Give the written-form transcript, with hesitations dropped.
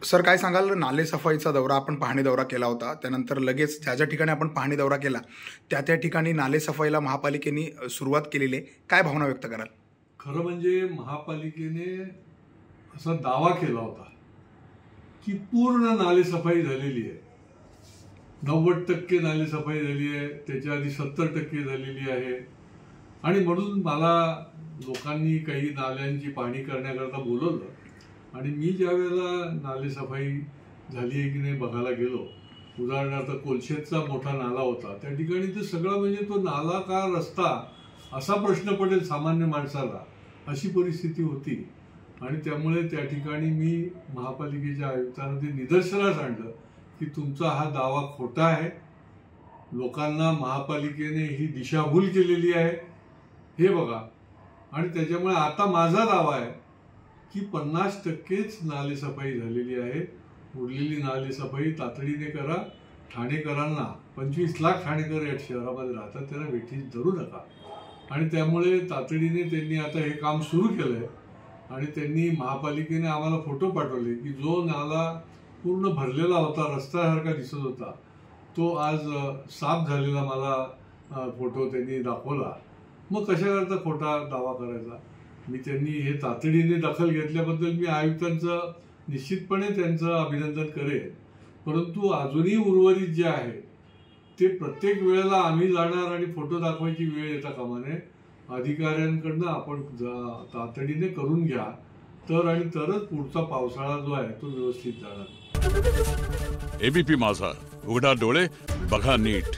Sir काय सांगाल, नालेसफाईचा दौरा आपण पाहणी दौरा केला होता, त्यानंतर लगेच ज्या ज्या ठिकाणी आपण पाहणी दौरा केला त्या त्या ठिकाणी नालेसफाईला महापालिकेने सुरुवात केलेली आहे, काय भावना व्यक्त कराल? खरं म्हणजे महापालिकेने असा दावा केला होता की पूर्ण नालेसफाई झालेली आहे, 90% नालेसफाई झाली आहे, त्याच्या आधी 70% झालेली आहे. आणि म्हणून मला लोकांनी काही नाल्यांची पाहणी करण्याकरता बोलवलं आणि मी ज्या वेळेला नालेसफाई झाली आहे की नाही बघायला गेलो, उदाहरणार्थ कोलशेतचा मोठा नाला होता, त्या ठिकाणी तर सगळं म्हणजे तो नाला का रस्ता असा प्रश्न पडेल सामान्य माणसाला, अशी परिस्थिती होती. आणि त्यामुळे त्या ठिकाणी मी महापालिकेच्या आयुक्तांना ते निदर्शनास आणलं की तुमचा हा दावा खोटा आहे, लोकांना महापालिकेने ही दिशाभूल केलेली आहे हे बघा. आणि त्याच्यामुळे आता माझा दावा आहे की 50%च नालेसफाई झालेली आहे. उरलेली नालेसफाई तातडीने करा. ठाणेकरांना 25 लाख ठाणेकर या शहरामध्ये राहतात, त्यांना वेठीस धरू नका. आणि त्यामुळे तातडीने त्यांनी आता हे काम सुरू केलंय. आणि त्यांनी महापालिकेने आम्हाला फोटो पाठवले की जो नाला पूर्ण भरलेला होता, रस्त्यासारखा दिसत होता, तो आज साफ झालेला मला फोटो त्यांनी दाखवला. मग कशाकरता खोटा दावा करायचा? त्यांनी हे तातडीने दखल घेतल्याबद्दल मी आयुक्तांचं निश्चितपणे त्यांचं अभिनंदन करेन. परंतु अजूनही उर्वरित जे आहे ते प्रत्येक वेळेला आम्ही जाणार आणि फोटो दाखवायची वेळ येता कामा नये. अधिकाऱ्यांकडनं आपण तातडीने करून घ्या, आणि तरच पुढचा पावसाळा जो आहे तो व्यवस्थित जाणार. एबीपी माझा, उघडा डोळे बघा नीट.